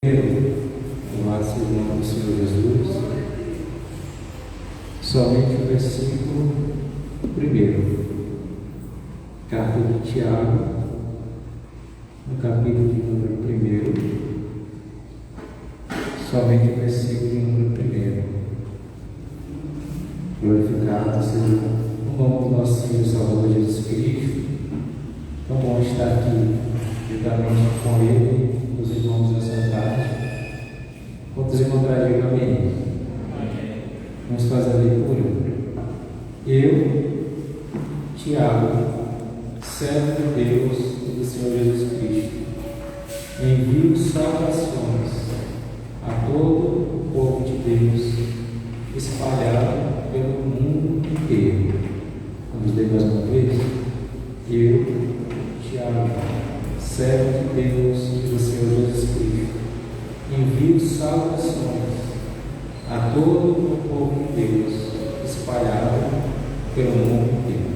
Louvado seja o nome do Senhor Jesus. Somente o versículo 1, carta de Tiago, no capítulo de número 1, somente o versículo de número 1. Glorificado seja o nome do nosso Senhor e Salvador Jesus Cristo. Tão bom estar aqui juntamente com Ele, os irmãos nessa tarde. Quantos irmãos digam amém? Vamos fazer a leitura. Eu, Tiago, servo de Deus e do Senhor Jesus Cristo, envio saudações a todo o povo de Deus espalhado pelo mundo inteiro. Vamos ler mais uma vez? Eu, Tiago, servo de Deus e do Senhor Jesus Cristo, envio saudações a todo o povo de Deus espalhado pelo mundo inteiro.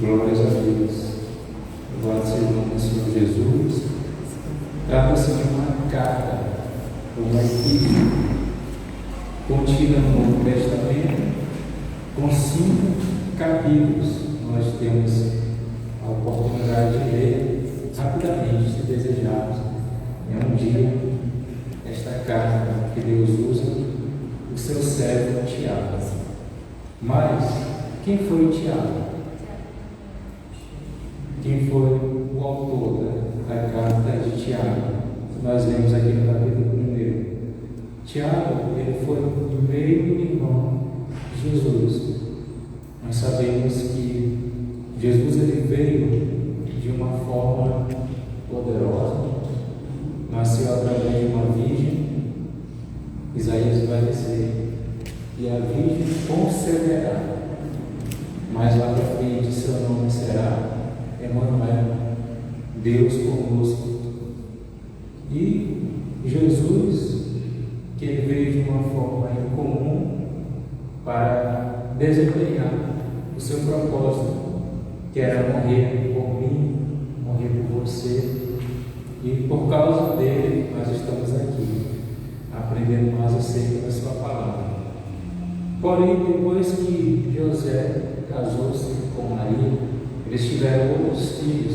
Glórias a Deus. Louvado seja o nome do Senhor Jesus. Trata-se de uma carta, uma epístola, contida no Novo Testamento, com 5 capítulos. Nós temos a oportunidade de ler rapidamente, se desejarmos, em um dia, esta carta que Deus usa o seu servo Tiago. Mas, quem foi o Tiago? Quem foi o autor da carta de Tiago? Nós vemos aqui no capítulo 1. Tiago, ele foi o meio irmão de Jesus. Nós sabemos que Jesus ele veio de uma forma poderosa, nasceu através de uma virgem. Isaías vai dizer, e a virgem conceberá, mas lá para frente seu nome será Emanuel, Deus conosco. E Jesus, que ele veio de uma forma incomum para desempenhar o seu propósito, que era morrer por mim, morrer por você, e por causa dele nós estamos aqui, aprendendo mais acerca da sua palavra. Porém, depois que José casou-se com Maria, eles tiveram outros filhos,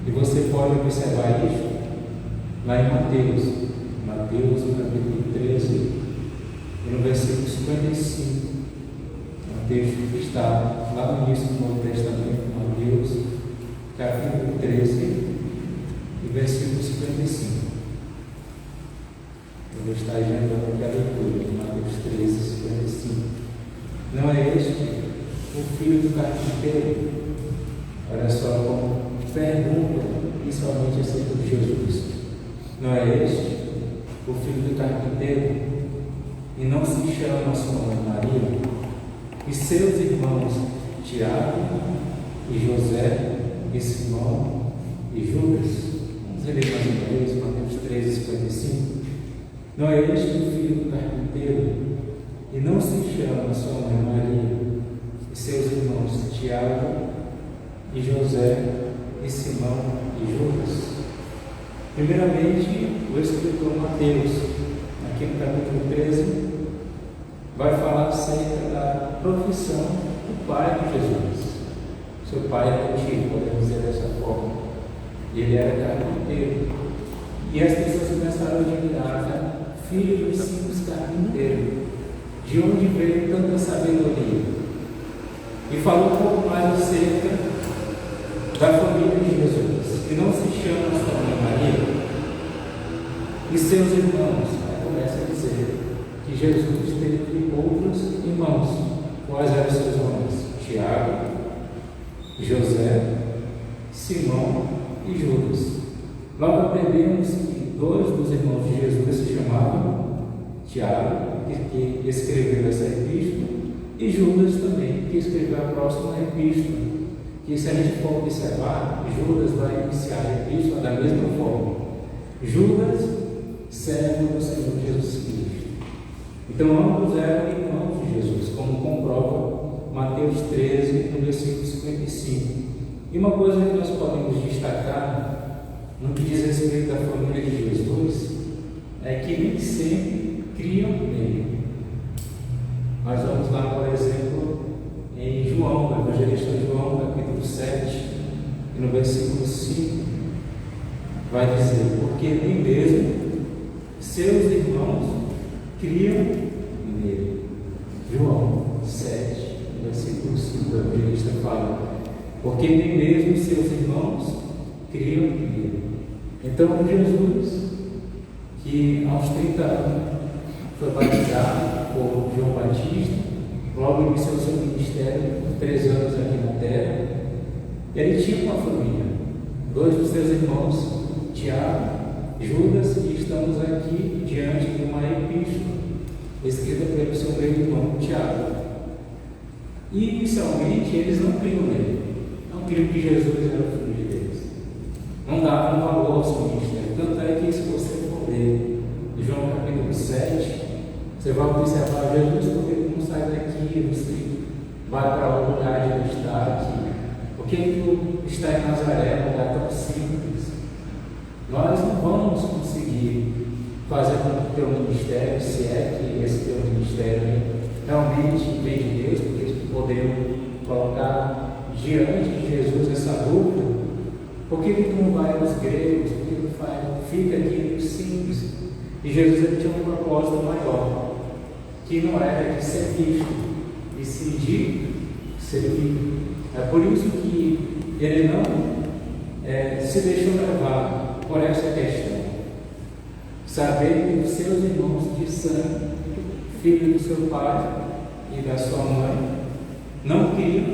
e você pode observar isso lá em Mateus, no capítulo 13, e no versículo 55. Mateus está lá no início do Novo Testamento, Mateus, capítulo 13, e versículo 55. Eu vou estar adiantando aqui a leitura de Mateus 13, 55. Não é este o filho do carpinteiro? Olha só como pergunta, principalmente acerca de Jesus. Não é este o filho do carpinteiro? E não se chama sua mãe Maria? E seus irmãos Tiago, e José, e Simão, e Judas? Vamos ler mais uma vez, Mateus 13, 55. Não é este o filho do carpinteiro? E não se chama sua mãe Maria? E seus irmãos Tiago, e José, e Simão, e Judas? Primeiramente, o escritor Mateus, aqui no capítulo 13, vai falar acerca da profissão do pai de Jesus. Seu pai é antigo, podemos dizer dessa forma. Ele era carpinteiro. E as pessoas começaram a admirar, né? Filho dos simples carpinteiros, de onde veio tanta sabedoria? E falou um pouco mais acerca da família de Jesus, que não se chama sua mãe Maria, e seus irmãos. Aí começa a dizer que Jesus teve outros irmãos. Quais eram seus nomes? Tiago, José, Simão e Judas. Logo aprendemos que 2 dos irmãos de Jesus se chamavam Tiago, que escreveu essa epístola, e Judas também, que escreveu a próxima epístola. Que se a gente for observar, Judas vai iniciar a epístola da mesma forma. Judas, servo do Senhor Jesus Cristo. Então ambos eram irmãos de Jesus, como comprova Mateus 13, no versículo 55. E uma coisa que nós podemos destacar no que diz respeito à família de Jesus é que nem sempre criam nele. Nós vamos lá, por exemplo, em João, no Evangelista João, capítulo 7, e no versículo 5, vai dizer: porque nem mesmo seus irmãos criam nele. João 7, versículo 5, o evangelista fala: porque nem mesmo seus irmãos criam nele. Então, Jesus, que aos 30 anos foi batizado por João Batista, logo iniciou seu ministério por 3 anos aqui na terra, ele tinha uma família, 2 dos seus irmãos, Tiago, Judas, e estamos aqui diante de uma epístola escrita pelo seu meio-irmão Tiago. E inicialmente eles não criam nele, não criam que Jesus era o filho de Deus, não davam valor ao seu ministério. Tanto é que, se você for ler João capítulo 7, você vai observar: Jesus, por que não sai daqui, você vai para o lugar de ele estar aqui? Por que tu está em Nazaré, um lugar tão simples? Nós não vamos conseguir fazer com que o teu ministério, se é que esse teu ministério realmente vem de Deus, porque podemos colocar diante de Jesus essa dúvida: por que tu não vai aos gregos? Por que tu fica aqui no simples? E Jesus, ele tinha um propósito maior, que não era de ser visto, e sim de servir. É por isso que ele não se deixou levar por essa questão. Saber que os seus irmãos de sangue, filho do seu pai e da sua mãe, não criam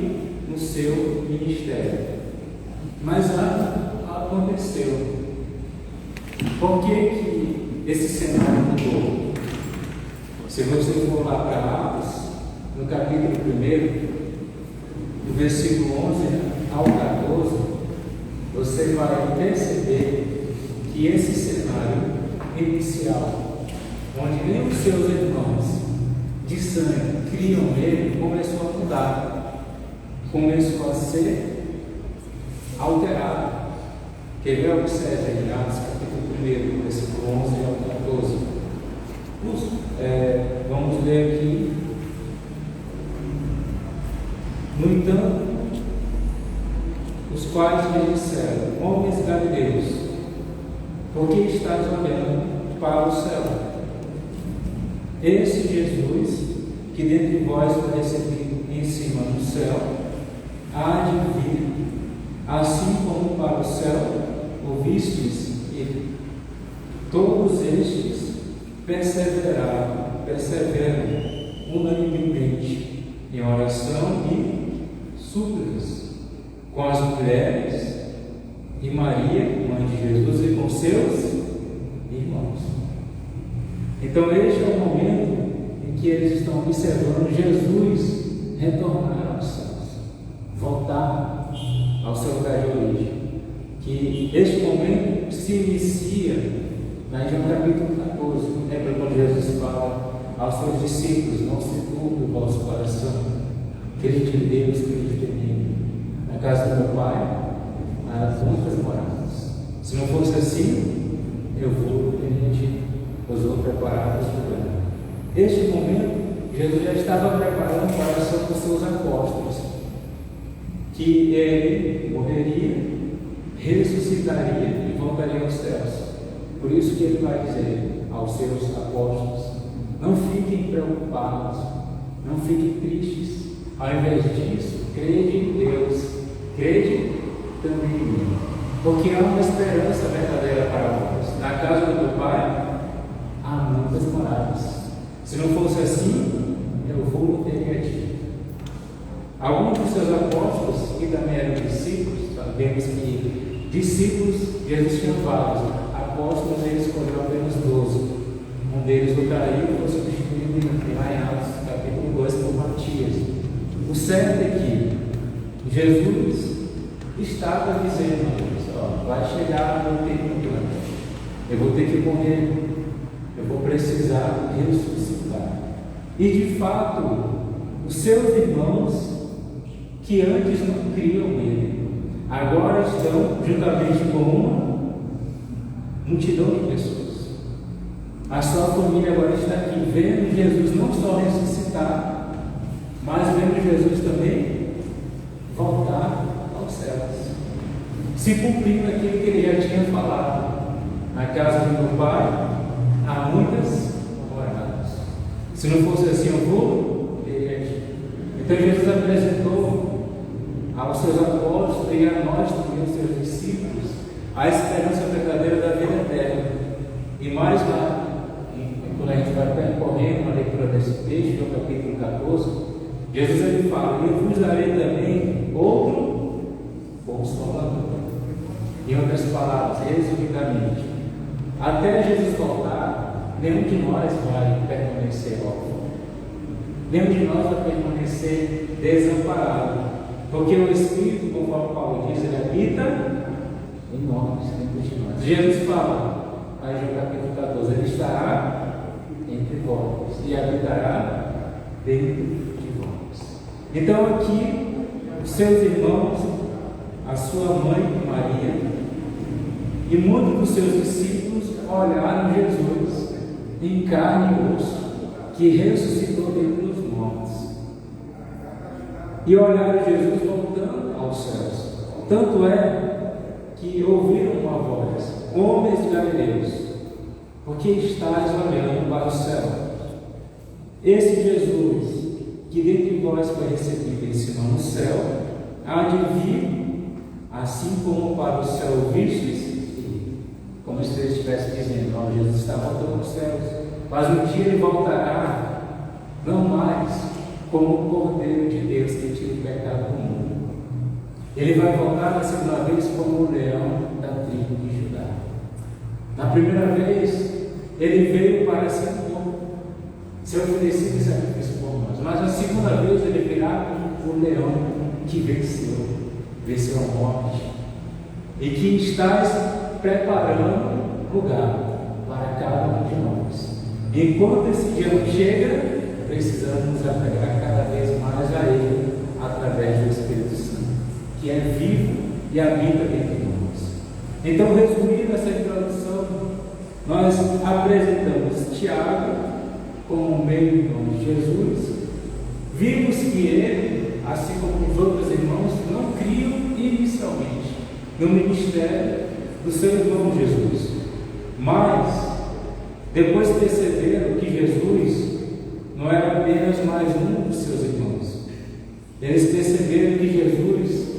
no seu ministério. Mas nada aconteceu. Por que esse cenário mudou? Se você for lá para Atos, no capítulo 1, do versículo 11 ao 14, você vai perceber que esse cenário inicial, onde nem os seus irmãos de sangue criam nele, começou a mudar, começou a ser alterado. Quer ver? Observe aí, Atos capítulo 1, versículo 11 ao 14. Vamos ler aqui. No entanto, os quais lhe disseram: homens galileus, por que estás olhando para o céu? Esse Jesus, que dentre vós foi recebido em cima do céu, há de vir, assim como para o céu ouvistes, e todos estes perseveram unanimemente em oração e súplicas com as mulheres e Maria, mãe de Jesus, e com seus irmãos. Então este é o momento em que eles estão observando Jesus retornar aos céus, voltar ao seu lugar de origem. Que este momento se inicia na João capítulo 14. Lembra quando Jesus fala aos seus discípulos: não se turbe o vosso coração, crede em Deus, crede em mim. Na casa do meu Pai há muitas moradas. Se não fosse assim, eu vou preparar esse lugar. Este momento, Jesus já estava preparando o coração dos seus apóstolos, que ele morreria, ressuscitaria e voltaria aos céus. Por isso que ele vai dizer aos seus apóstolos: não fiquem preocupados, não fiquem tristes. Ao invés disso, crede em Deus, crede também em mim, porque há uma esperança verdadeira para nós. Na casa do meu Pai há muitas moradas. Se não fosse assim, eu vou não teria dito. Alguns dos seus apóstolos, que também eram discípulos, sabemos que discípulos, Jesus tinha vários, apóstolos ele escolheu apenas 12. Um deles o traiu e foi substituído lá em Atos, capítulo 2, por Matias. O certo é que Jesus estava dizendo a eles: vai chegar o meu tempo grande, eu vou ter que morrer, eu vou precisar ressuscitar. E de fato, os seus irmãos, que antes não criam nele, agora estão juntamente com uma multidão de pessoas. A sua família agora está aqui, vendo Jesus não só ressuscitar, mas vendo Jesus também voltar aos céus, se cumprindo aquilo que ele já tinha falado: na casa do meu pai há muitas moradas, se não fosse assim eu vou ter. Então Jesus apresentou aos seus apóstolos e a nós também, os seus discípulos, a esperança verdadeira da vida eterna. E mais lá, quando a gente vai percorrendo a leitura desse texto, no capítulo 14, Jesus ele fala: eu vos darei também outro Consolador. Em outras palavras, resumidamente, até Jesus voltar, nenhum de nós vai permanecer órfão, nenhum de nós vai permanecer desamparado, porque o Espírito, conforme Paulo diz, ele habita em nós, dentro de nós. Jesus fala, aí no capítulo 14, ele estará entre vós e habitará dentro de vós. Então aqui, os seus irmãos, a sua mãe Maria e muitos dos seus discípulos olharam Jesus em carne e osso, que ressuscitou dentre os mortos, e olharam Jesus voltando aos céus. Tanto é que ouviram uma voz: homens galileus, por que estáis olhando para o céu? Esse Jesus, que dentre vós foi recebido em cima no céu, há de vir, assim como para o céu vistes, como se ele estivesse dizendo: ó, Jesus está voltando aos céus, mas um dia ele voltará, não mais como o Cordeiro de Deus que tira o pecado do mundo. Ele vai voltar na segunda vez como o leão da tribo de Judá. Na primeira vez, ele veio para ser oferecido em sacrifício por nós, mas na segunda vez ele virá como o leão que venceu a morte, e que está preparando lugar para cada um de nós. Enquanto esse dia não chega, precisamos nos apegar cada vez mais a Ele, através do Espírito Santo, que é vivo e habita dentro de nós. Então, resumindo essa introdução, nós apresentamos Tiago como meio-irmão de Jesus. Vimos que ele, assim como os outros irmãos, não criam inicialmente no ministério do seu irmão Jesus, mas depois perceberam que Jesus não era apenas mais um dos seus irmãos. Eles perceberam que Jesus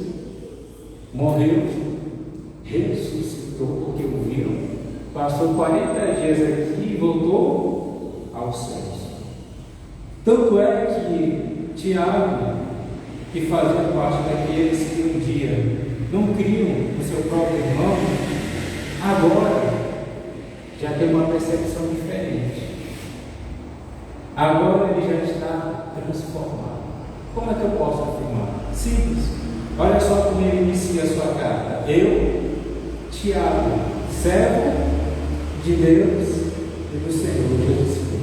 morreu, ressuscitou, porque o viram, passou 40 dias aqui e voltou aos céus. Tanto é que Tiago, que fazia parte daqueles que um dia não criam no seu próprio irmão, agora já tem uma percepção diferente. Agora ele já está transformado. Como é que eu posso afirmar? Simples. Olha só como ele inicia a sua carta: eu, Tiago, servo de Deus e do Senhor Jesus Cristo.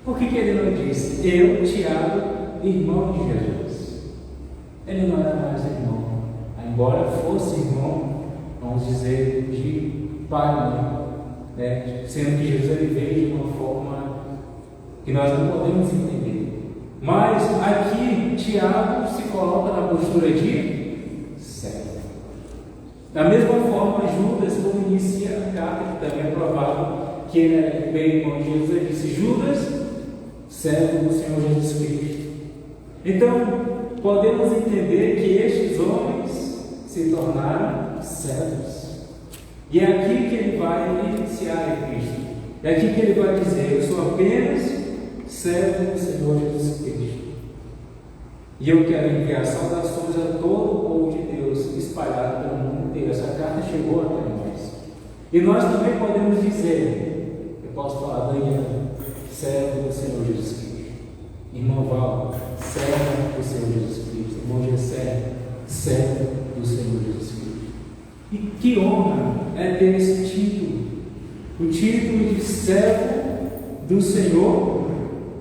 Por que ele não disse eu, Tiago, irmão de Jesus? Ele não era mais irmão, embora fosse irmão, vamos dizer, de pai e mãe, né? Sendo que Jesus ele veio de uma forma que nós não podemos entender. Mas aqui Tiago se coloca na postura de servo. Da mesma forma, Judas, quando inicia a carta, que também é provável que ele é bem irmão de Jesus, ele disse: Judas, servo do Senhor Jesus Cristo. Então, podemos entender que estes homens se tornaram servos. E é aqui que ele vai iniciar em Cristo. É aqui que ele vai dizer: eu sou apenas servo do Senhor Jesus Cristo. E eu quero enviar saudações a todo o povo de Deus espalhado pelo mundo inteiro. Essa carta chegou até nós. E nós também podemos dizer, eu posso falar: Daniel, servo do Senhor Jesus Cristo. Irmão Val, servo do Senhor Jesus Cristo. Irmão Gessé, servo do Senhor Jesus Cristo. E que honra é ter esse título, o título de servo do Senhor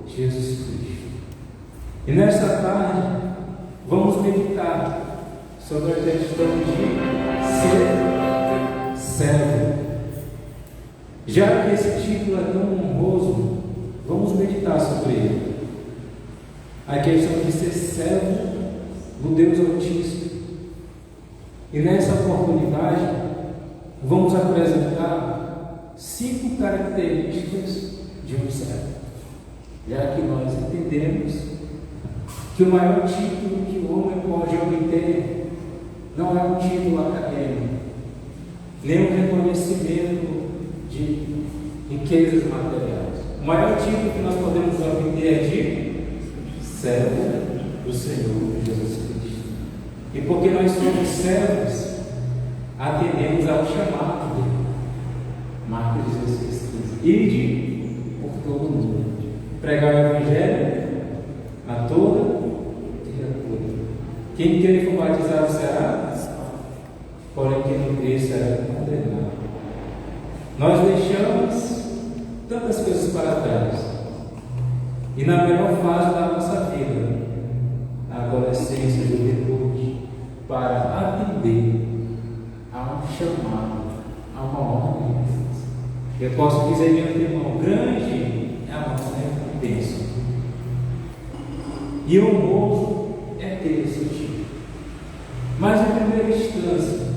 Jesus Cristo. E nesta tarde vamos meditar sobre a questão de ser servo. Já que esse título é tão a questão de ser servo do Deus Altíssimo. E nessa oportunidade, vamos apresentar 5 características de um servo, já que nós entendemos que o maior título que o homem pode obter não é um título acadêmico, nem um reconhecimento de riquezas materiais. O maior título que nós podemos obter é de servo do Senhor Jesus Cristo. E porque nós somos servos, atendemos ao chamado dele. Marcos 16:15. Ide por todo o mundo, pregar o Evangelho a toda criatura. Quem crer e for batizado será salvo, porém quem não crer será condenado. Nós deixamos tantas coisas para trás, e na melhor fase da nossa vida, na adolescência, juventude, para atender a um chamado, a uma ordem de Deus. Eu posso dizer, meu irmão, grande é a nossa recompensa. E o honroso é ter esse tipo. Mas, em primeira instância,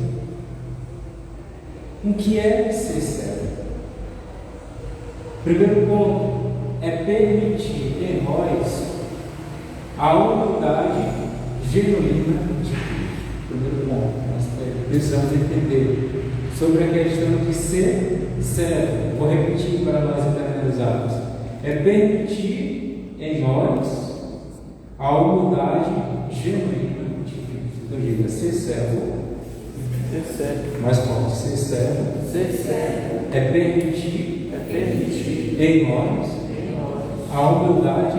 o que é ser servo? Primeiro ponto é permitir em nós a humildade genuína de Deus. Primeiro ponto, nós precisamos entender sobre a questão de ser servo. Vou repetir para nós internalizarmos. É permitir em nós a humildade genuína de Cristo. Então diga, ser servo. Ser servo. Mais forte, ser servo. Ser servo. É permitir em nós a humildade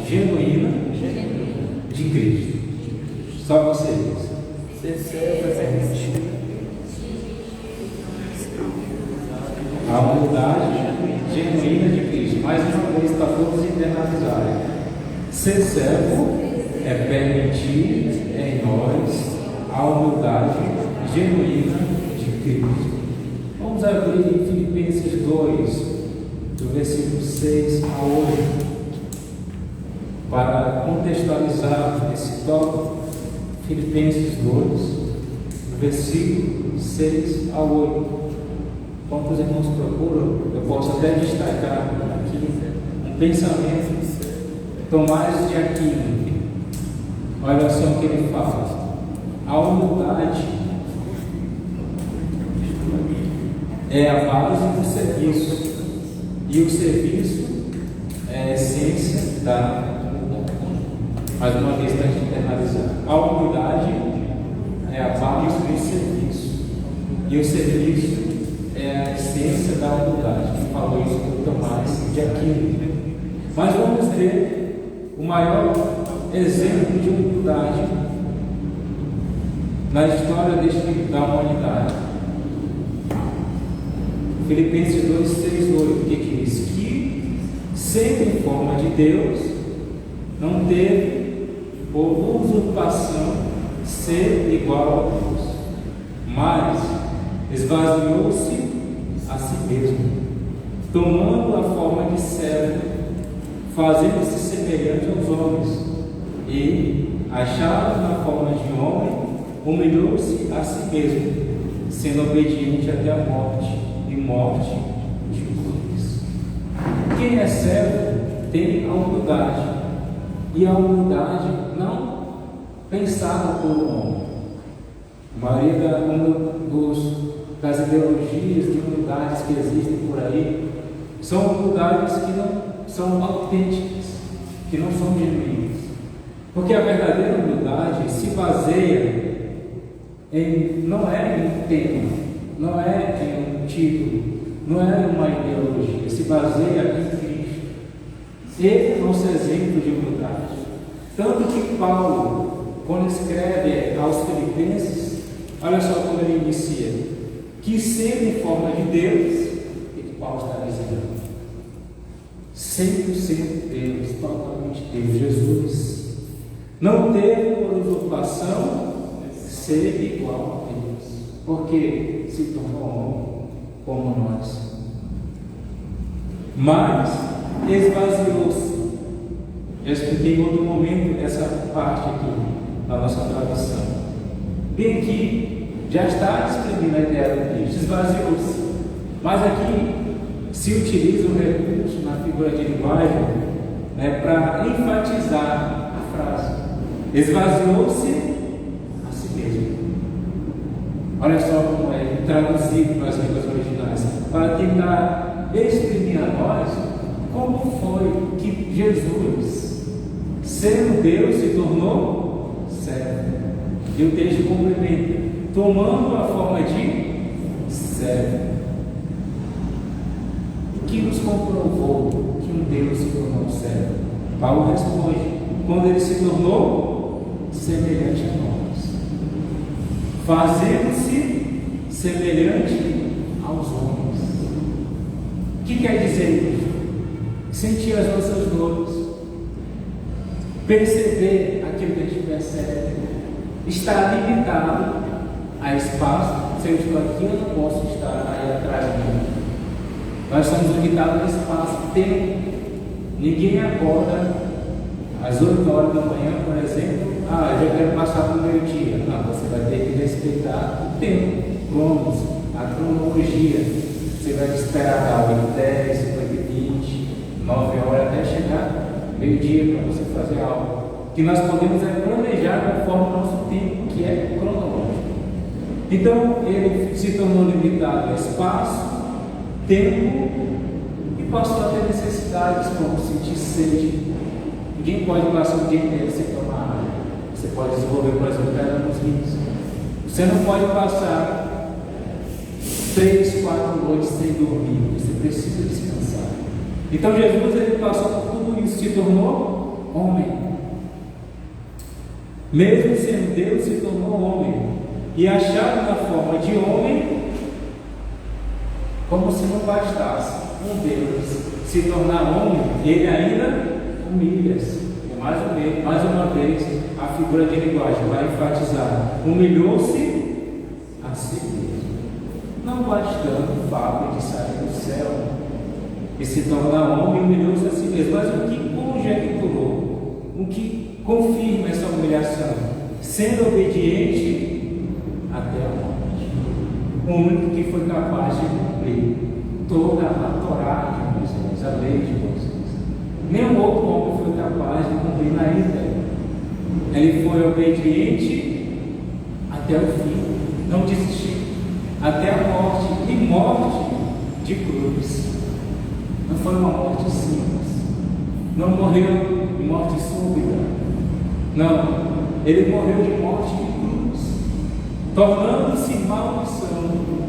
genuína de Cristo. Só vocês. Ser servo é permitir a humildade genuína de Cristo. Mais uma vez, para todos internalizarem. Ser servo é permitir em nós a humildade genuína de Cristo. Vamos abrir em Filipenses 2, do versículo 6 a 8, para contextualizar esse tópico. Filipenses 2, do versículo 6 a 8. Quando os irmãos procuram, eu posso até destacar aqui um pensamento de Tomás de Aquino. Olha só o que ele fala. A humildade é a base do serviço, e o serviço é a essência da humildade. Mais uma vez, para a gente internalizar. A humildade é a base do serviço, e o serviço é a essência da humildade. Quem falou isso foi Tomás de Aquino. Mas vamos ver o maior exemplo de humildade na história da humanidade. Filipenses 2, 6, 8, que diz que, sendo em forma de Deus, não teve por usurpação ser igual a Deus, mas esvaziou-se a si mesmo, tomando a forma de servo, fazendo-se semelhante aos homens, e, achado na forma de homem, humilhou-se a si mesmo, sendo obediente até a morte, e morte de cruz. Quem é servo tem a humildade, e a humildade não pensada por um homem. A maioria das ideologias de humildades que existem por aí são humildades que não são autênticas, que não são genuínas. Porque a verdadeira humildade se baseia não é em um tema, não é em um título, não é em uma ideologia, se baseia em Cristo. Ele é o nosso exemplo de humildade. Tanto que Paulo, quando escreve aos Filipenses, olha só como ele inicia: que sendo em forma de Deus, o que Paulo está dizendo? 100% Deus, totalmente Deus. Jesus não teve por usurpação ser igual a Deus, porque se tornou homem como nós, mas esvaziou-se Eu expliquei em outro momento essa parte aqui na nossa tradução. Bem aqui já está exprimindo a ideia do texto, esvaziou-se. Mas aqui se utiliza um recurso na figura de linguagem, né, para enfatizar a frase. Esvaziou-se a si mesmo. Olha só como é traduzido para as línguas originais, para tentar exprimir a nós como foi que Jesus, sendo Deus, se tornou servo. E o texto complementa, tomando a forma de servo. O que nos comprovou que um Deus se tornou servo? Paulo responde, quando ele se tornou semelhante a nós, fazendo-se semelhante aos homens. O que quer dizer isso? Sentir as nossas dores, perceber aquilo que a gente percebe, estar limitado a espaço. Se eu estou aqui, eu não posso estar aí atrás de mim. Nós somos limitados a espaço, tempo. Ninguém acorda às 8 horas da manhã, por exemplo. Eu já quero passar para o meio-dia. Não, você vai ter que respeitar o tempo, cronos, a cronologia. Você vai esperar da 8h10, 8h20, 9 horas até chegar meio-dia para você fazer algo. Que nós podemos planejar conforme o nosso tempo, que é cronológico. Então, ele se tornou limitado a espaço, tempo, e passou a ter necessidades como sentir sede. Ninguém pode passar o dia inteiro sem tomar água. Você pode desenvolver, por exemplo, pedra nos rins. Você não pode passar 3, 4 noites sem dormir. Você precisa descansar. Então Jesus, ele passou por tudo isso, se tornou homem. Mesmo sendo Deus, se tornou homem. E achado na forma de homem, como se não bastasse um Deus se tornar homem, ele ainda humilha-se. Mais uma vez, a figura de linguagem vai enfatizar: humilhou-se a si mesmo. Não bastando o fato de sair do céu e se tornar homem, humilhou-se a si mesmo. Mas o que conjecturou, o que confirma essa humilhação? Sendo obediente até a morte. O único que foi capaz de cumprir toda a Torá de Moisés, a lei de Moisés. Nenhum outro homem foi capaz de cumprir na íntegra. Ele foi obediente até o fim, não desistiu, até a morte, e morte de cruz. Não foi uma morte simples, não morreu de morte súbita, não, ele morreu de morte de cruz, tornando-se maldição.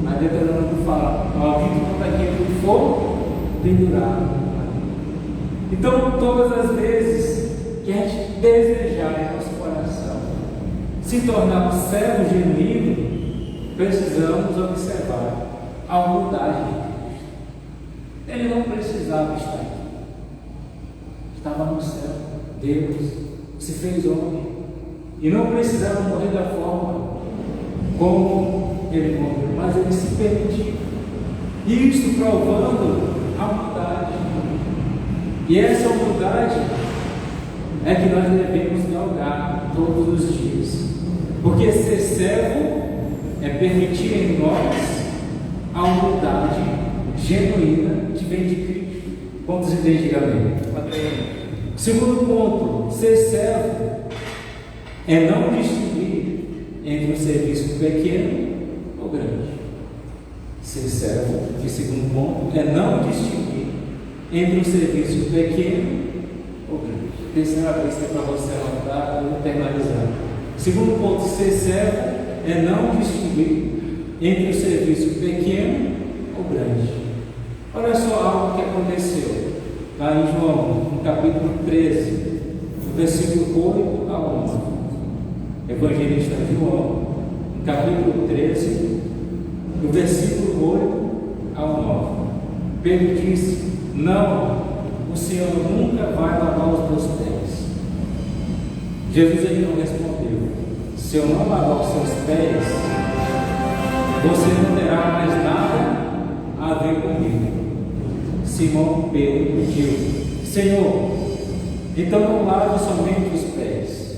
A Deuteronômio fala: maldito quanto aquele que for pendurado. Então, todas as vezes que a gente desejar em nosso coração se tornar um servo genuíno, precisamos observar a humildade de Cristo. Ele não precisava estar aqui, estava no céu. Deus se fez homem e não precisava morrer da forma como ele morreu, mas ele se permitiu. Isso provando a humildade. E essa humildade é que nós devemos galgar todos os dias. Porque ser servo é permitir em nós a humildade genuína que vem de Cristo. Quantos entendem? Diga amém. Segundo ponto, ser servo é não distinguir entre um serviço pequeno ou grande. Ser servo, que segundo ponto, é não distinguir entre um serviço pequeno ou grande. Terceira vez que é para você anotar ou internalizar. Segundo ponto, ser servo é não distinguir entre um serviço pequeno ou grande. Olha só algo que aconteceu lá em João, no capítulo 13, no versículo 8 a 11. Evangelista João, no capítulo 13, do versículo 8 ao 9. Pedro disse: não, o Senhor nunca vai lavar os meus pés. Jesus ele não respondeu: se eu não lavar os seus pés, você não terá mais nada a ver comigo. Simão Pedro pediu: Senhor, Então não lave somente os pés,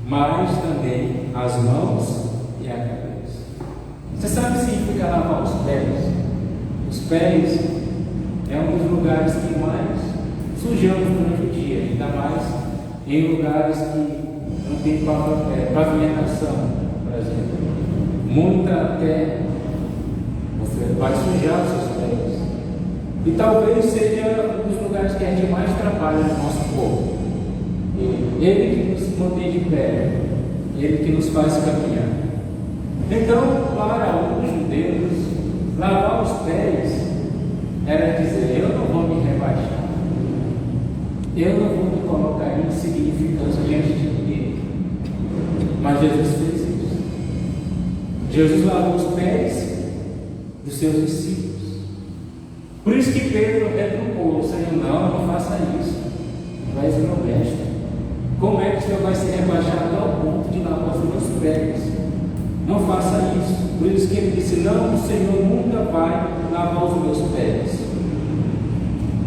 mas também as mãos e a cabeça. Você sabe o que significa lavar os pés? Os pés é um dos lugares que mais sujamos durante o dia, ainda mais em lugares que não tem pavimentação, por exemplo. Muita terra, você vai sujar os seus pés. E talvez seja um dos lugares que a gente mais trabalha no nosso corpo. Ele que nos mantém de pé, ele que nos faz caminhar. Então, para os judeus, lavar os pés era dizer: eu não vou me rebaixar, eu não vou me colocar em insignificância diante de ninguém. Mas Jesus fez isso. Jesus lavou os pés dos seus discípulos. Por isso que Pedro retrucou: Senhor, não faça isso. Tu és meu mestre. Como é que o Senhor vai se rebaixar até o ponto de lavar os meus pés? Não faça isso. Por isso que ele disse: não, o Senhor nunca vai lavar os meus pés.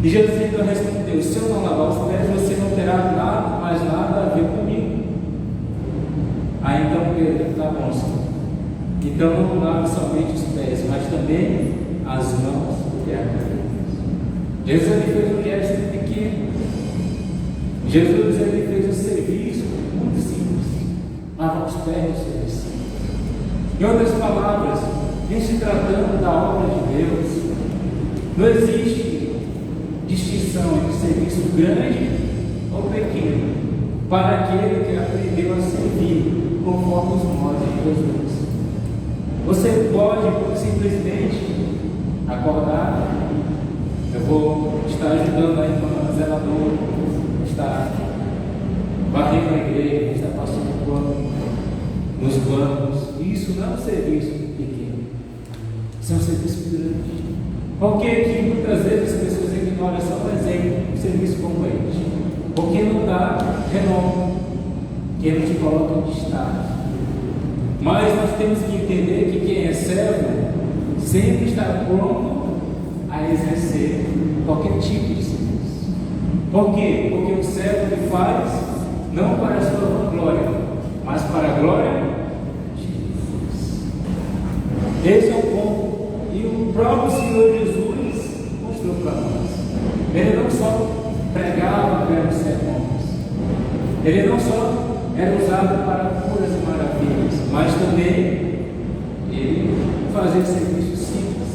E Jesus então respondeu: se eu não lavar os pés, você não terá mais nada a ver comigo. Aí então Pedro: tá bom, Senhor. Então não lave somente os pés, mas também as mãos e a cabeça. Jesus ele fez um gesto pequeno. Jesus ele fez um serviço muito simples: lavar os pés dos seus discípulos. Em outras palavras, em se tratando da obra de Deus, não existe distinção entre serviço grande ou pequeno para aquele que aprendeu a servir conforme os modos de Jesus. Você pode simplesmente acordar: eu vou estar ajudando a irmã zeladora, vou estar varrendo a igreja, vou estar passando pano nos bancos. Isso não é um serviço pequeno, isso é um serviço grande. Porque aqui muitas vezes as pessoas ignoram só um exemplo, um serviço como este. Porque não dá renome, que ele te coloca em destaque. Mas nós temos que entender que quem é servo sempre está pronto a exercer qualquer tipo de serviço. Por quê? Porque o servo ele faz não para a sua glória, mas para a glória de Deus. Esse é o ponto. E o próprio Senhor Jesus mostrou para nós. Ele não só pregava belos sermões, ele não só era usado para curas e maravilhas, mas também ele fazia serviços simples,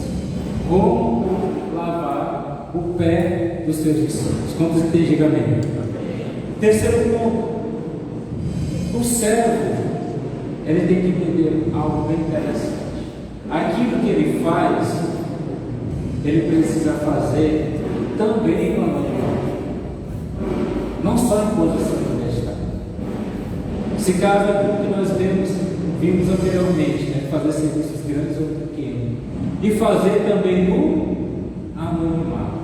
como lavar o pé dos seus discípulos. Quantos entendem, amém? Terceiro ponto: o servo ele tem que entender algo bem interessante. Aquilo que ele faz, ele precisa fazer também no anonimato, não só em posição de destaque. Se casa com o que nós vimos anteriormente, né? Fazer serviços grandes ou pequenos, e fazer também no anonimato.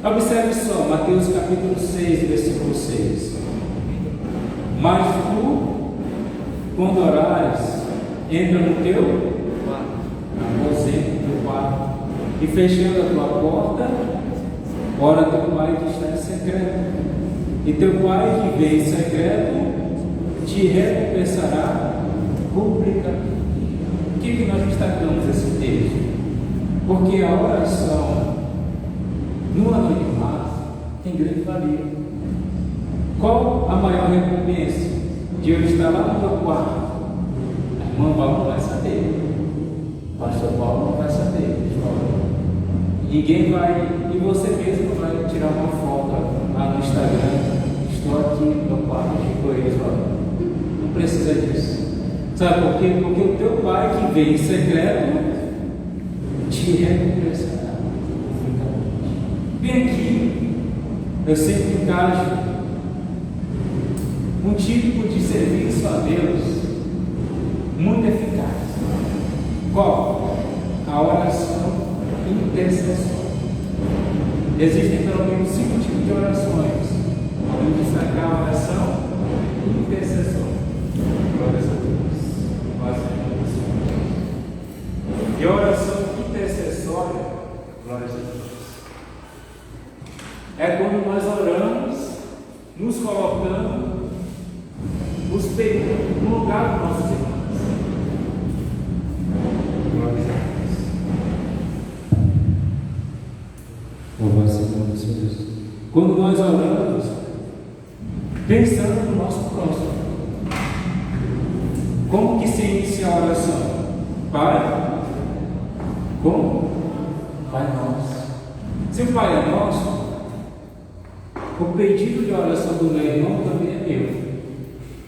Observe só, Mateus capítulo 6, versículo 6. Mas tu, quando orares, entra no teu aposento, no teu quarto, e fechando a tua porta, ora teu Pai que está em secreto, e teu Pai que vem em secreto te recompensará publicamente. Por que nós destacamos esse texto? Porque a oração no anonimato tem grande valia. Qual a maior recompensa de eu estar lá no meu quarto? A irmã Paulo não vai saber, o pastor Paulo não vai saber, ninguém vai, e você mesmo vai tirar uma foto lá no Instagram: estou aqui no meu quarto de coisas. Não precisa disso. Sabe por quê? Porque o teu Pai que vem em secreto te recompensará. Bem aqui, eu sempre encaixo um tipo de serviço a Deus muito eficaz. Qual? A oração intercessória. Existem pelo menos 5 tipos de orações. Vamos destacar a oração intercessória. Glória a Deus. E a oração intercessória, glória a Deus, é quando nós oramos nos colocando no lugar dos nossos irmãos. Louvado seja o nome do Senhor Jesus. Quando nós oramos, pensando no nosso próximo, como que se inicia a oração? Pai? Como? Pai nosso. Se o Pai é nosso, o pedido de oração do meu irmão também é meu.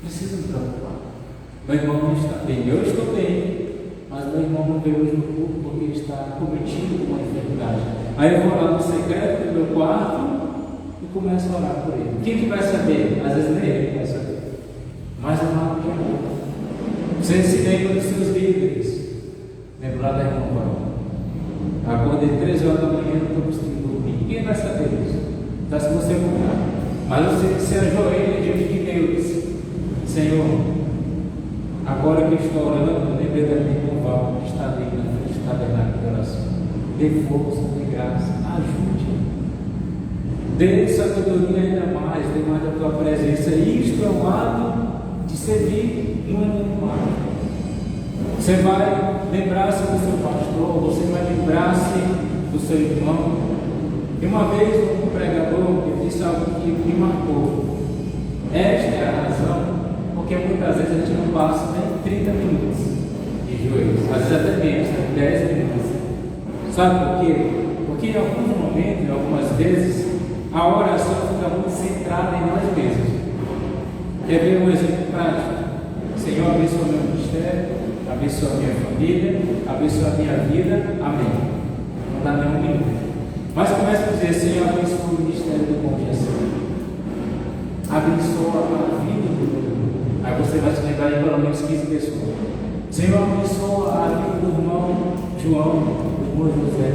Preciso me preocupar. Meu irmão não está bem. Eu estou bem, mas meu irmão não veio hoje no culto porque ele está cometido com uma enfermidade. Aí eu vou lá no secreto do meu quarto e começo a orar por ele. Quem que vai saber? Às vezes nem ele vai saber. Mas eu falo de amor. Você ensinei para os seus líderes. Lembrar da irmã Paulo. Acordei 13 horas da manhã, não estou conseguindo dormir. Ninguém vai saber isso. Está se você mudar. Mas você se ajoelha diante de Deus. Senhor, agora que eu estou orando, eu lembrei da minha irmã Paulo, que está ali na frente do tabernáculo de oração. Dê força, dê graça, ajude. Dê sabedoria ainda mais, dê mais da tua presença. Isto é um ato de servir, não é normal. Você vai lembrar-se do seu pastor, você vai lembrar-se do seu irmão. E uma vez um pregador disse algo que me marcou. Esta é a razão, porque muitas vezes a gente não passa nem 30 minutos de joelhos, às vezes até menos, 10 minutos. Sabe por quê? Porque em alguns momentos, algumas vezes, a oração fica muito centrada em nós mesmos. Quer ver um exemplo prático? Senhor, abençoa o meu ministério, abençoa a minha família, abençoa a minha vida, amém. Não dá nem um minuto. Mas começa a dizer, Senhor, abençoa o ministério do Bom Jesus. Abençoa a vida do mundo. Aí você vai se lembrar de pelo menos 15 pessoas. Senhor, abençoa a vida do irmão João, do irmão José.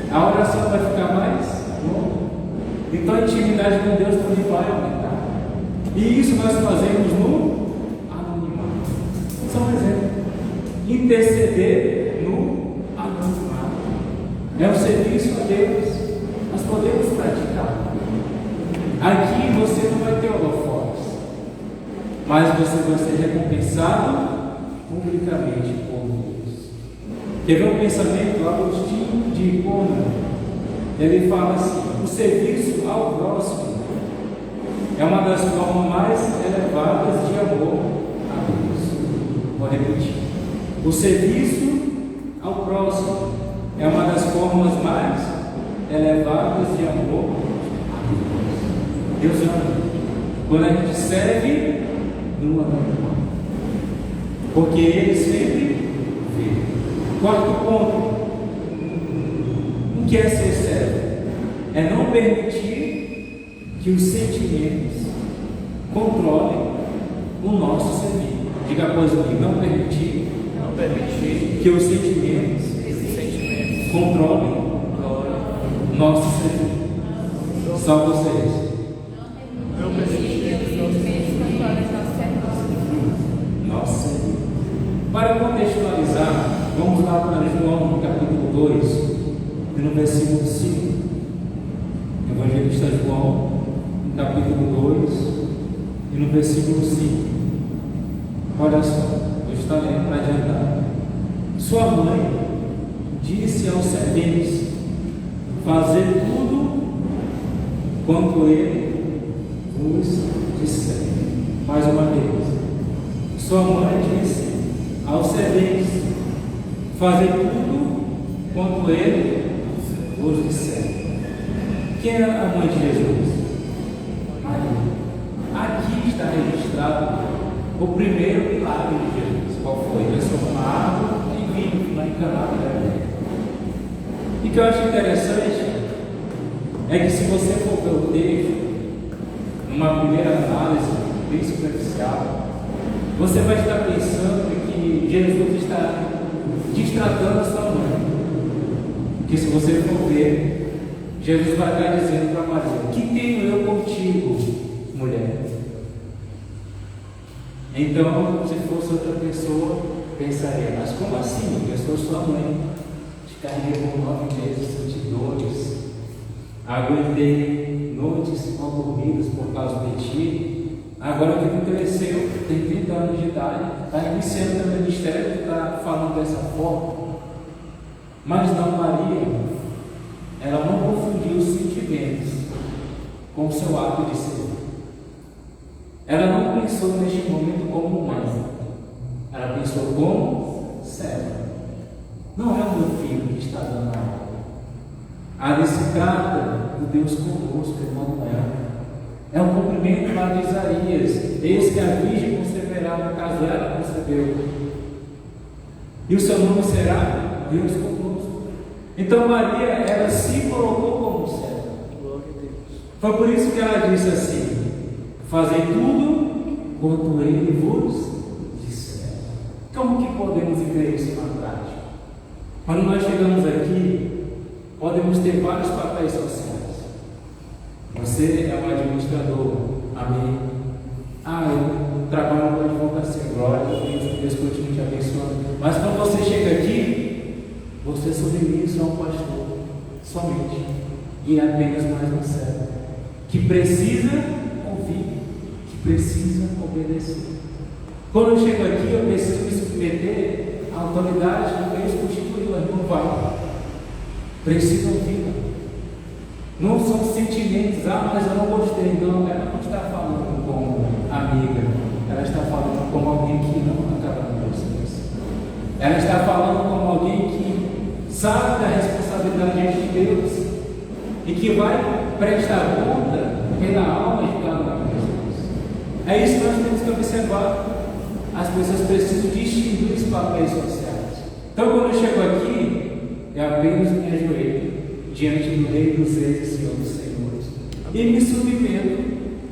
A oração vai ficar mais longa. Então a intimidade com Deus também vai aumentar. E isso nós fazemos no anonimato. Só um exemplo. Interceder no anonimato. É um serviço a Deus. Nós podemos praticar. Aqui você não vai ter holofotes, mas você vai ser recompensado publicamente por Deus. Teve um pensamento, Agostinho de Hipona, ele fala assim: o serviço ao próximo é uma das formas mais elevadas de amor a Deus. Vou repetir: o serviço ao próximo é uma das formas mais elevadas de amor a Deus. Deus ama quando a gente serve no anonimato, porque Ele sempre vê. Quarto ponto: o que é ser servo? É não permitir que os sentimentos controlem o nosso serviço. Diga após mim: não permitir que os sentimentos controlem o nosso serviço. Só vocês. Nossa. Para contextualizar, vamos lá para João no capítulo 2 e no versículo 5. Evangelista João, no capítulo 2 e no versículo 5. Olha só, eu estou lendo para adiantar. Sua mãe disse aos serventes fazer tudo quanto ele vos disser. Mais uma vez. Sua mãe disse aos serventes fazer tudo quanto ele vos disser. Quem é a mãe de Jesus? Maria. Aqui está registrado o primeiro milagre de Jesus. Qual foi? Transformar água em vinho lá em Caná da Galileia. E o que eu acho interessante é que, se você for ver o texto, numa primeira análise bem superficial, você vai estar pensando que Jesus está destratando a sua mãe. Que, se você for ver, Jesus vai estar dizendo para Maria: que tenho eu contigo, mulher? Então, se fosse outra pessoa, pensaria: mas como assim? Eu sou sua mãe, te carreguei por 9 meses de dores. aguentei noites mal dormidas por causa de ti. Agora que tu cresceu, tem 30 anos de idade, está iniciando o ministério, está falando dessa forma. Mas não, Maria, ela não confundiu os sentimentos com o seu ato de ser. Ela não pensou neste momento como mãe, ela pensou como serva. Não é o meu filho que está dando a aula. Ali se trata do Deus conosco, Emmanuel. É um cumprimento lá de Isaías: eis que a Virgem conceberá, no caso ela concebeu, e o seu nome será Deus conosco. Então Maria, ela se colocou como serva. Foi por isso que ela disse assim: fazei tudo quanto ele vos disser. Como que podemos viver isso na prática? Quando nós chegamos aqui, podemos ter vários papéis sociais. Você é um administrador, amém? Eu trabalho com advocacia, glória a Deus, Deus continue te abençoando. Mas quando você chega aqui, você é submisso a um pastor, somente, e é apenas mais um servo, que precisa ouvir, que precisa obedecer. Quando eu chego aqui, eu preciso me submeter à autoridade que Deus constituiu, não vai. Preciso ouvir. Não são sentimentos, mas eu não gostei. Não, ela não está falando como amiga, ela está falando como alguém que não acaba com vocês. Ela está falando como alguém que sabe da responsabilidade diante de Deus e que vai prestar conta pela alma de cada um de Jesus. É isso que nós temos que observar. As pessoas precisam distinguir os papéis sociais. Então, quando eu chego aqui, eu apenas me ajoelho diante do Rei dos Reis e Senhor dos Senhores e me submeto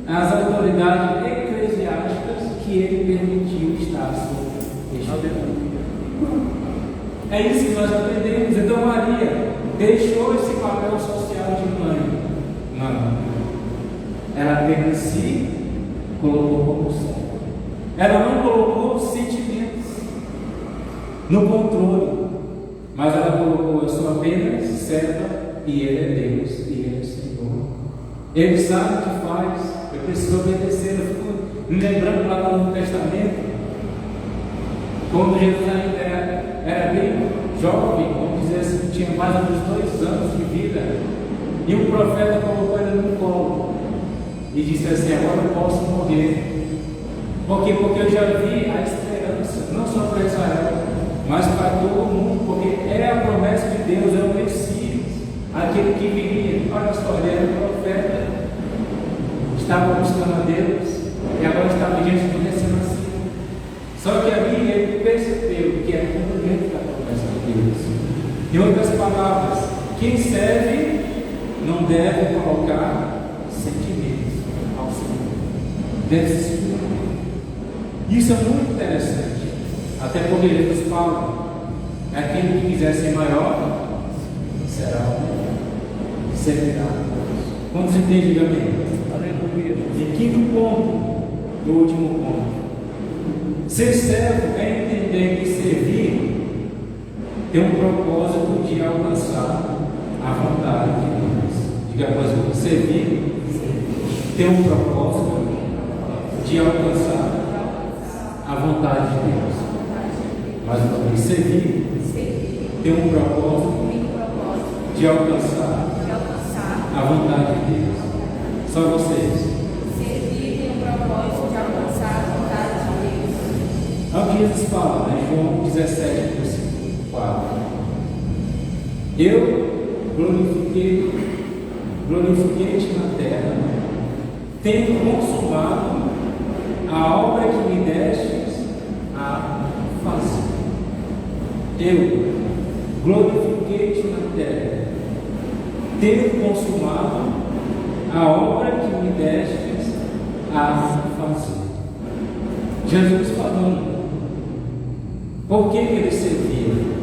às autoridades eclesiásticas que Ele permitiu estar sob este mundo. É isso que nós aprendemos. Então Maria deixou esse papel social de mãe. Não. Ela apenas se colocou como serva. Ela não colocou sentimentos no controle, mas ela colocou: eu sou apenas serva e Ele é Deus e Ele é Senhor. Ele sabe o que faz, eu preciso obedecer. Eu fico me lembrando lá no Novo Testamento, quando Jesus ainda era bem jovem, vamos dizer assim, tinha mais ou menos 2 anos de vida, e um profeta colocou ele no colo e disse assim: agora eu posso morrer. Porque eu já vi a esperança, não só para Israel, mas para todo mundo, porque é a promessa de Deus, é o Messias, aquele que viria. Olha só, ele era um profeta, estava buscando a Deus e agora estava diante do recém-nascido. Só que ali ele percebeu que era cumprimento da promessa de Deus. Em outras palavras, quem serve não deve colocar sentimentos ao Senhor, deve se submeter. Isso é muito interessante, até porque Jesus fala: aquele que quiser ser maior será o menor, servirá a Deus. Quantos entendem? Diga amém. Aleluia. E quinto ponto, do último ponto: ser servo é entender que servir tem um propósito de alcançar a vontade de Deus. Diga após o outro: servir tem um propósito de alcançar a vontade de Deus. Mais uma vez: servir tem um propósito de alcançar a vontade de Deus. Só vocês. Servir tem um propósito de alcançar a vontade de Deus. Olha o que Jesus fala, né? João 17, versículo 4. Eu glorifiquei-te na terra, tendo consumado a obra que me destes a fazer. Eu glorifiquei-te na terra, tendo consumado a obra que me destes a fazer. Jesus falando. Por que ele servia?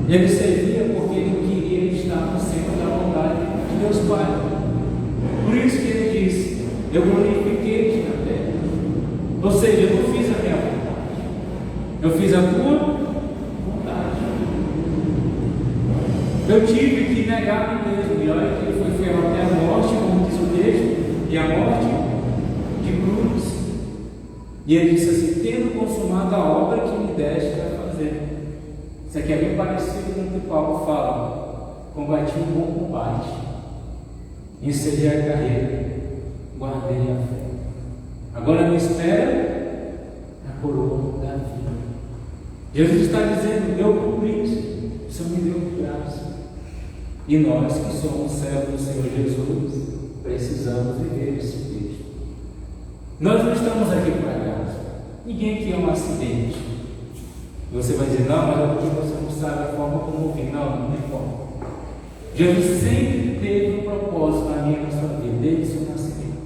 Ele servia porque ele queria estar no centro da vontade de Deus Pai. Por isso que ele disse: eu glorifiquei-te na terra. Ou seja, eu não fiz a minha vontade, eu fiz a tua vontade. Eu tive que negar a mim mesmo. E olha E ele disse assim: tendo consumado a obra que me deste para fazer. Isso aqui é bem parecido com o que Paulo fala: combati um bom combate, encerrei a carreira, guardei a fé. Agora me espera a coroa da vida. Jesus está dizendo: eu cumpri isso, o Senhor me deu graça. E nós que somos servos do Senhor Jesus, precisamos viver esse texto. Nós não estamos aqui para graça. Ninguém quer um acidente. Você vai dizer: não, mas é porque você não sabe a forma como vir. Não importa. Jesus sempre teve um propósito na minha e na sua vida, desde o seu nascimento.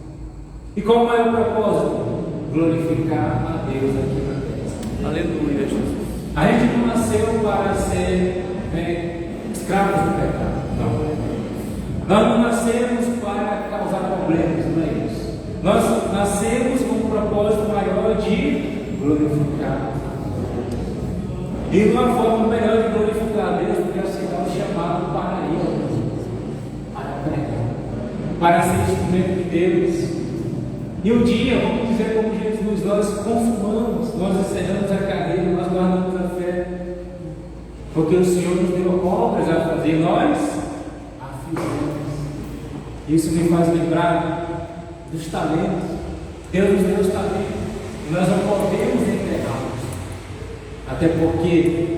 E qual é o maior propósito? Glorificar a Deus aqui na terra. Aleluia, Jesus. A gente não nasceu para ser escravos do pecado. Não. Nós não nascemos para causar problemas, não é isso. Nós nascemos com um propósito maior de glorificar. E uma forma melhor de glorificar a Deus do que aceitar o chamado para ir, para pregar, para ser instrumento de Deus. E um dia, vamos dizer como Jesus, nós consumamos, nós encerramos a carreira, nós guardamos a fé, porque o Senhor nos deu obras a fazer, nós a fizemos. Isso me faz lembrar dos talentos. Deus nos deu os talentos, e nós não podemos enterrá-los. Até porque,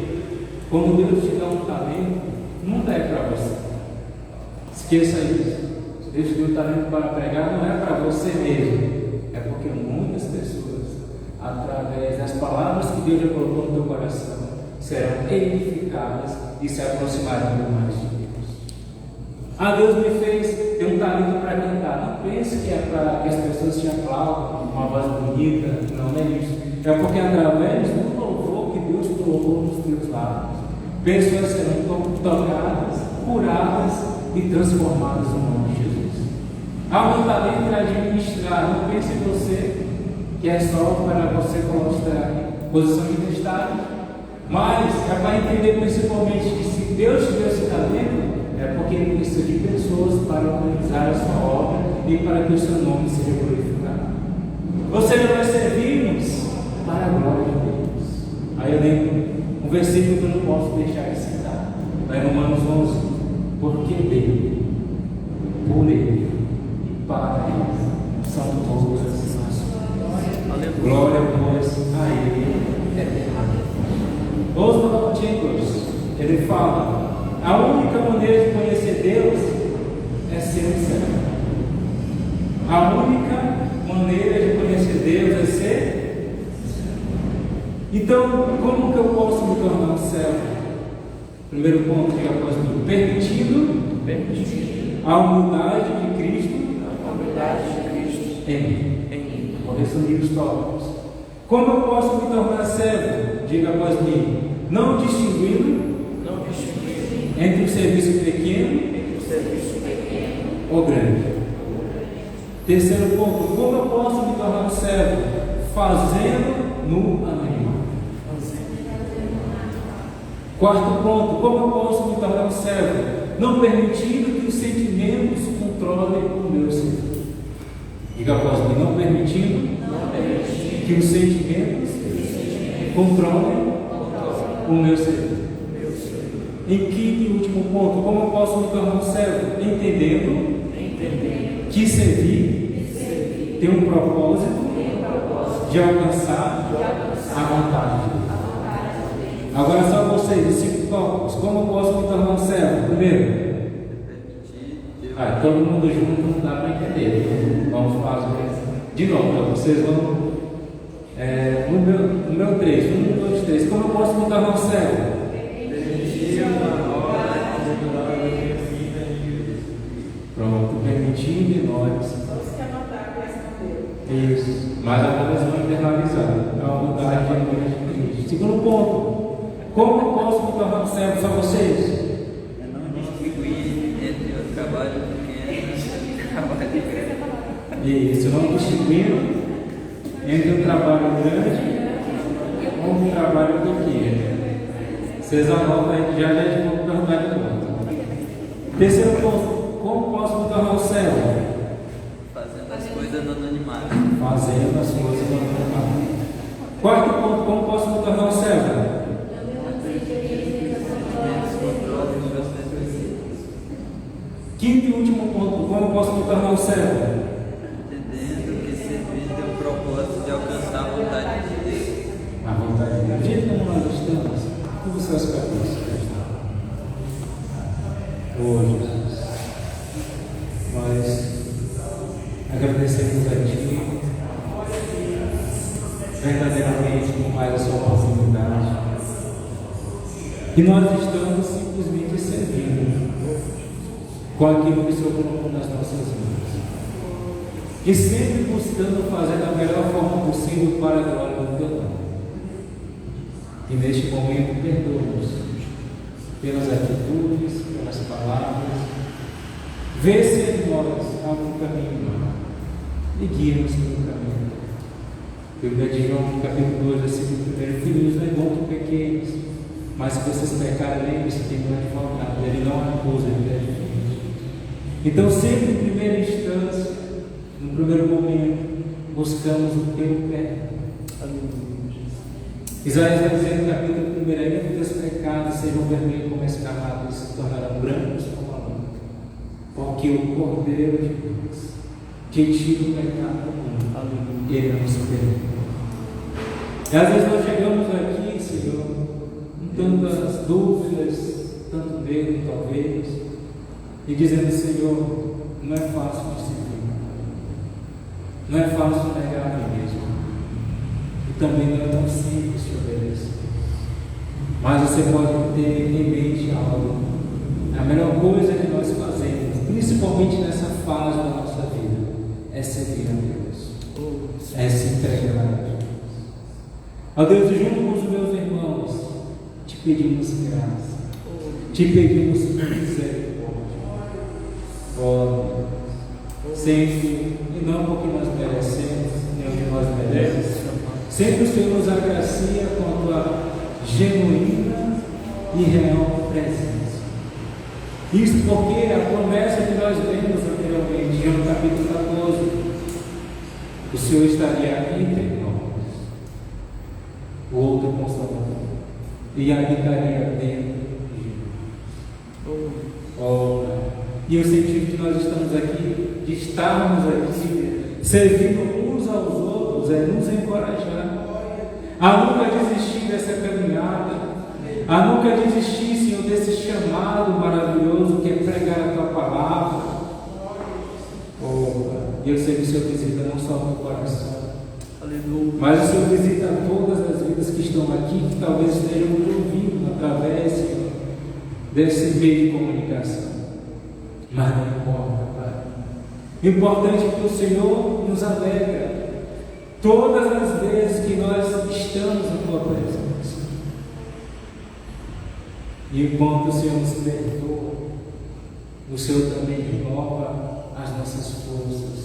quando Deus te dá um talento, não é para você. Esqueça isso. Se Deus te deu um talento para pregar, não é para você mesmo. É porque muitas pessoas, através das palavras que Deus já colocou no teu coração, serão edificadas e se aproximarão mais de Deus. Ah, Deus me fez ter um talento para cantar. Não pense que é para que as pessoas te aplaudam, uma voz bonita. Não é isso. É porque através do louvor que Deus colocou nos teus lábios, pessoas serão tocadas, curadas e transformadas no nome de Jesus. Há um talento para administrar. Não pense em você que é só para você mostrar posição de destaque, mas é para entender principalmente que se Deus te deu esse talento, é porque Ele precisa de pessoas para organizar a sua obra e para que o seu nome seja glorificado. Você não vai servir-nos para a glória de Deus. Aí eu lembro um versículo que eu não posso deixar de citar, lá em Romanos 11: porque dele, por ele e para ele são todas as nações. Glória, pois, a ele eternamente. Oswald Chambers, ele fala: a única maneira de conhecer Deus é ser um servo. A única maneira de conhecer Deus é ser. Então, como que eu posso me tornar um servo? Primeiro ponto que eu posso me permitindo a humildade de Cristo em mim. Vou resumir os tópicos. Como eu posso me tornar servo? Diga após mim: não distinguindo entre o serviço pequeno ou grande. Terceiro ponto: como eu posso me tornar um servo? Fazendo no anonimato. Quarto ponto: como eu posso me tornar um servo? Não permitindo que os sentimentos controlem o meu ser. Diga após mim: não permitindo que os sentimentos controlem o meu ser. Em quinto e último ponto: como eu posso me tornar um servo? Entendendo que servir tem um propósito de alcançar a vontade de Deus. Agora só vocês, os 5 tópicos. Como eu posso me tornar um servo? Primeiro, todo mundo junto não dá para entender. Vamos fazer de novo, para vocês vão. No meu 3, 1, 2, 3. Como eu posso me tornar um servo? Pronto, permitindo de nós. Isso, mas agora vão internalizar a humildade de Cristo. Segundo ponto: como eu posso me tornar um servo? Só vocês? Não distinguir entre o trabalho pequeno e o trabalho grande. Isso, não distinguindo entre um trabalho grande ou um trabalho pequeno. Vocês anotam aí que já vão perguntar de novo. Terceiro ponto: como posso me tornar um servo? Fazendo as coisas no anonimato. Fazendo as coisas no anonimato. Quarto ponto, como posso me tornar um servo? Quinto e último ponto, como posso me tornar um servo? Entendendo que servir tem o propósito de alcançar a vontade de Deus. A vontade de Deus. Do jeito como nós estamos, curva seus cabeças. Oh, Jesus, nós agradecemos a Ti verdadeiramente por mais a sua oportunidade. E nós estamos simplesmente servindo com aquilo que o Senhor colocou nas nossas mãos. E sempre buscando fazer da melhor forma possível para a glória do Teu nome. E neste momento, perdoa-nos pelas atitudes, pelas palavras. Vê se em nós há algum caminho mau e guia-nos pelo caminho. Bíblia de João, capítulo 2, versículo 1: Filhos, não é bom que pequeis, mas se vocês pecarem, lembre-se que tem um advogado, ele não acusa, ele defende. Então, sempre em primeira instância, no primeiro momento, buscamos o Teu perdão. Isaías vai dizer no capítulo 1: ainda que teus pecados sejam vermelhos como a escarlate, eles se tornarão brancos como a lã, porque o Cordeiro de Deus, que tira o pecado do mundo, Ele nos perdoa. E às vezes nós chegamos aqui, Senhor, com tantas dúvidas, tanto medo, talvez, e dizendo: Senhor, não é fácil de seguir, não é fácil negar a mim mesmo, e também não é tão simples de obedecer. Mas você pode ter em mente algo: a melhor coisa que nós fazemos, principalmente nessa fase da nossa vida, é servir a Deus, é se entregar a Deus. Ó Deus, junto com os meus irmãos, te pedimos graça, te pedimos misericórdia. Ó Deus, sempre, e não porque nós merecemos, nem o que nós merecemos, sempre o Senhor nos agracia com a tua genuína e real presença. Isso porque a promessa que nós lemos anteriormente, no capítulo 14, o Senhor estaria entre nós, o outro Consolador, e habitaria dentro de nós. E o sentido que nós estamos aqui, de estarmos aqui, servindo uns aos outros, é nos encorajar a nunca desistir dessa caminhada, a nunca desistir, Senhor, desse chamado maravilhoso que é pregar a Tua palavra. E eu sei que o Senhor visita não só o meu coração, mas o Senhor visita todas as vidas que estão aqui, que talvez estejam nos ouvindo através, Senhor, desse meio de comunicação. Mas não importa, Pai. O importante é que o Senhor nos alegra todas as vezes que nós estamos na Tua presença. E enquanto o Senhor nos perdoa, o Senhor também renova as nossas forças.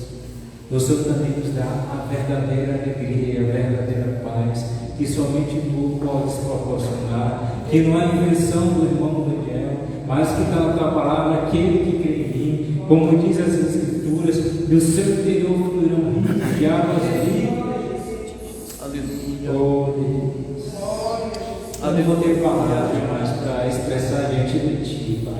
O Senhor também nos dá a verdadeira alegria, a verdadeira paz, que somente Tu podes proporcionar, que não é invenção do irmão Daniel, mas que está na Tua palavra: aquele que crê em mim, como diz as Escrituras, do seu interior fluirão rios de águas vivas. Aleluia. Oh Deus. Eu não vou ter palavras mais para expressar diante de Ti, Pai.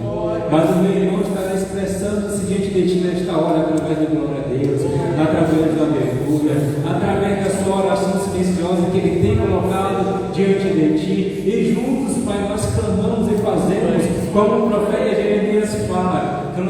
Mas o meu irmão está expressando-se diante de Ti nesta hora, através da glória a Deus, através da abertura, através da sua oração silenciosa que Ele tem colocado diante de Ti. E juntos, Pai, nós clamamos e fazemos como o profeta